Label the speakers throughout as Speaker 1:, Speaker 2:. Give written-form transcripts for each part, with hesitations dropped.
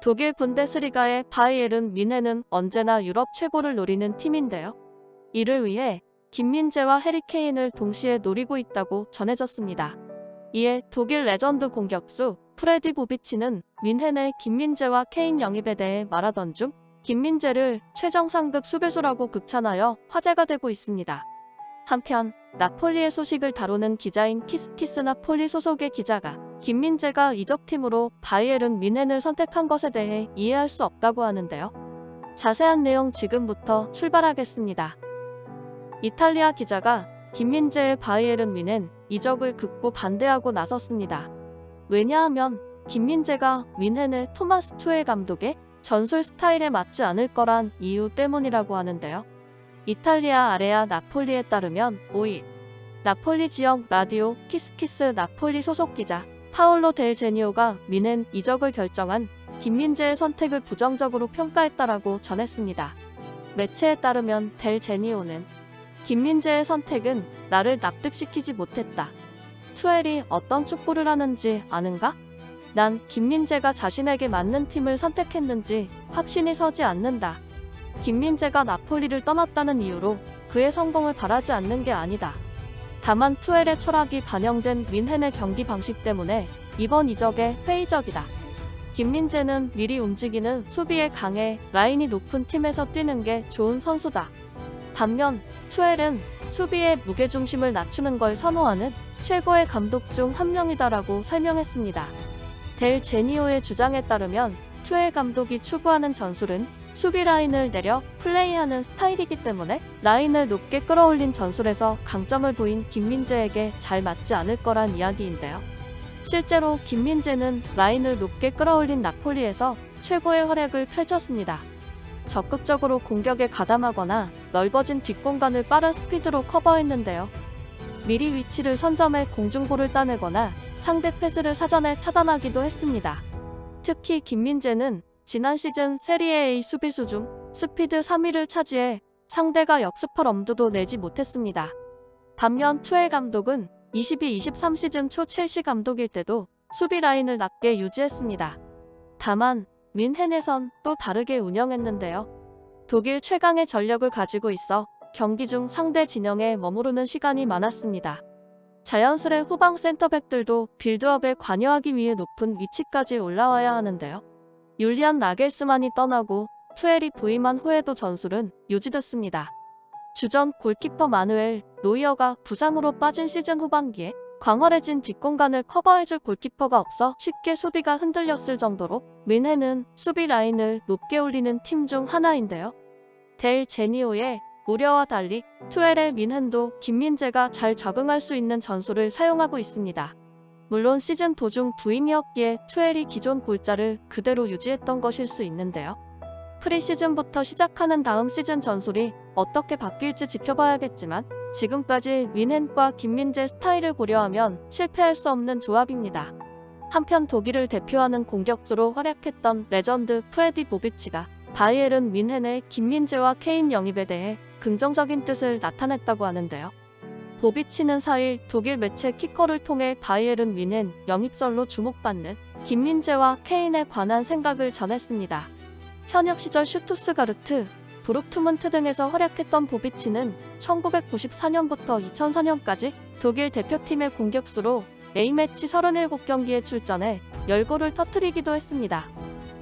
Speaker 1: 독일 분데스리가의 바이에른 뮌헨은 언제나 유럽 최고를 노리는 팀인데요. 이를 위해 김민재와 해리케인을 동시에 노리고 있다고 전해졌습니다. 이에 독일 레전드 공격수 프레디 보비치는 뮌헨의 김민재와 케인 영입에 대해 말하던 중 김민재를 최정상급 수비수라고 극찬하여 화제가 되고 있습니다. 한편 나폴리의 소식을 다루는 기자인 키스키스 나폴리 소속의 기자가 김민재가 이적팀으로 바이에른 뮌헨을 선택한 것에 대해 이해할 수 없다고 하는데요. 자세한 내용 지금부터 출발하겠습니다. 이탈리아 기자가 김민재의 바이에른 뮌헨 이적을 극구 반대하고 나섰습니다. 왜냐하면 김민재가 뮌헨의 토마스 투엘 감독의 전술 스타일에 맞지 않을 거란 이유 때문이라고 하는데요. 이탈리아 아레아 나폴리에 따르면 5일 나폴리 지역 라디오 키스키스 나폴리 소속 기자 파올로 델 제니오가 뮌헨 이적을 결정한 김민재의 선택을 부정적으로 평가했다라고 전했습니다. 매체에 따르면 델 제니오는 김민재의 선택은 나를 납득시키지 못했다. 투엘이 어떤 축구를 하는지 아는가? 난 김민재가 자신에게 맞는 팀을 선택했는지 확신이 서지 않는다. 김민재가 나폴리를 떠났다는 이유로 그의 성공을 바라지 않는 게 아니다. 다만 투엘의 철학이 반영된 뮌헨의 경기 방식 때문에 이번 이적에 회의적이다. 김민재는 미리 움직이는 수비에 강해 라인이 높은 팀에서 뛰는 게 좋은 선수다. 반면 투엘은 수비의 무게중심을 낮추는 걸 선호하는 최고의 감독 중 한 명이다라고 설명했습니다. 델 제니오의 주장에 따르면 투엘 감독이 추구하는 전술은 수비 라인을 내려 플레이하는 스타일이기 때문에 라인을 높게 끌어올린 전술에서 강점을 보인 김민재에게 잘 맞지 않을 거란 이야기인데요. 실제로 김민재는 라인을 높게 끌어올린 나폴리에서 최고의 활약을 펼쳤습니다. 적극적으로 공격에 가담하거나 넓어진 뒷공간을 빠른 스피드로 커버했는데요. 미리 위치를 선점해 공중볼을 따내거나 상대 패스를 사전에 차단하기도 했습니다. 특히 김민재는 지난 시즌 세리에 A 수비수 중 스피드 3위를 차지해 상대가 역습할 엄두도 내지 못했습니다. 반면 투엘 감독은 22-23 시즌 초 첼시 감독일 때도 수비 라인을 낮게 유지했습니다. 다만 뮌헨에선 또 다르게 운영했는데요. 독일 최강의 전력을 가지고 있어 경기 중 상대 진영에 머무르는 시간이 많았습니다. 자연스레 후방 센터백들도 빌드업에 관여하기 위해 높은 위치까지 올라와야 하는데요. 율리안 나겔스만이 떠나고 투엘이 부임한 후에도 전술은 유지됐습니다. 주전 골키퍼 마누엘 노이어가 부상으로 빠진 시즌 후반기에 광활해진 뒷공간을 커버해줄 골키퍼가 없어 쉽게 수비가 흔들렸을 정도로 뮌헨은 수비 라인을 높게 올리는 팀 중 하나인데요. 델 제니오의 우려와 달리 투엘의 뮌헨도 김민재가 잘 적응할 수 있는 전술을 사용하고 있습니다. 물론 시즌 도중 부임이었기에 투엘이 기존 골자를 그대로 유지했던 것일 수 있는데요. 프리시즌부터 시작하는 다음 시즌 전술이 어떻게 바뀔지 지켜봐야겠지만 지금까지 뮌헨과 김민재 스타일을 고려하면 실패할 수 없는 조합입니다. 한편 독일을 대표하는 공격수로 활약했던 레전드 프레디 보비치가 바이에른 뮌헨의 김민재와 케인 영입에 대해 긍정적인 뜻을 나타냈다고 하는데요. 보비치는 4일 독일 매체 키커를 통해 바이에른 뮌헨 영입설로 주목받는 김민재와 케인에 관한 생각을 전했습니다. 현역 시절 슈투트가르트, 도르트문트 등에서 활약했던 보비치는 1994년부터 2004년까지 독일 대표팀의 공격수로 A매치 37경기에 출전해 10골을 터뜨리기도 했습니다.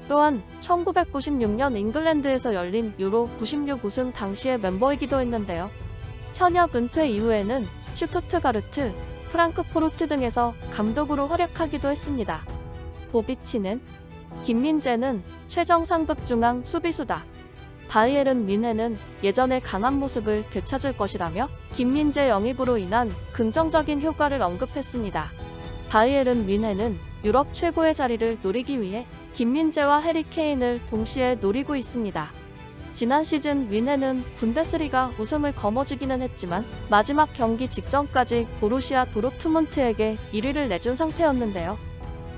Speaker 1: 또한 1996년 잉글랜드에서 열린 유로 96 우승 당시의 멤버이기도 했는데요. 현역 은퇴 이후에는 슈투트가르트, 프랑크푸르트 등에서 감독으로 활약하기도 했습니다. 보비치는 김민재는 최정상급 중앙 수비수다. 바이에른 뮌헨은 예전의 강한 모습을 되찾을 것이라며 김민재 영입으로 인한 긍정적인 효과를 언급했습니다. 바이에른 뮌헨은 유럽 최고의 자리를 노리기 위해 김민재와 해리케인을 동시에 노리고 있습니다. 지난 시즌 뮌헨은 분데스리가 우승을 거머쥐기는 했지만 마지막 경기 직전까지 보루시아 도르트문트에게 1위를 내준 상태였는데요.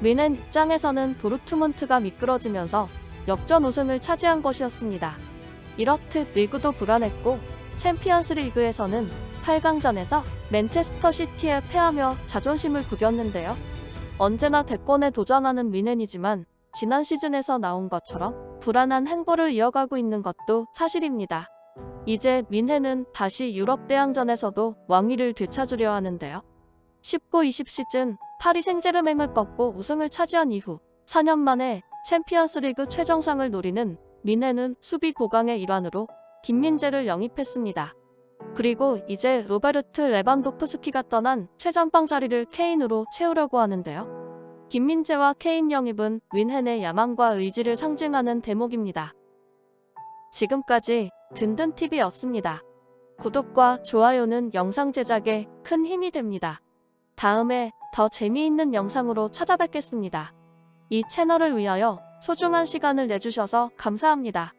Speaker 1: 뮌헨 입장에서는 도르트문트가 미끄러지면서 역전 우승을 차지한 것이었습니다. 이렇듯 리그도 불안했고 챔피언스 리그에서는 8강전에서 맨체스터 시티에 패하며 자존심을 구겼는데요. 언제나 대권에 도전하는 뮌헨이지만 지난 시즌에서 나온 것처럼 불안한 행보를 이어가고 있는 것도 사실입니다. 이제 민해는 다시 유럽 대항전에서도 왕위를 되찾으려 하는데요. 19-20 시즌 파리 생제르맹을 꺾고 우승을 차지한 이후 4년 만에 챔피언스리그 최정상을 노리는 민해는 수비 보강의 일환으로 김민재를 영입했습니다. 그리고 이제 로베르트 레반도프스키가 떠난 최전방 자리를 케인으로 채우려고 하는데요. 김민재와 케인 영입은 민헨의 야망과 의지를 상징하는 대목입니다. 지금까지 든든TV였습니다. 구독과 좋아요는 영상 제작에 큰 힘이 됩니다. 다음에 더 재미있는 영상으로 찾아뵙겠습니다. 이 채널을 위하여 소중한 시간을 내주셔서 감사합니다.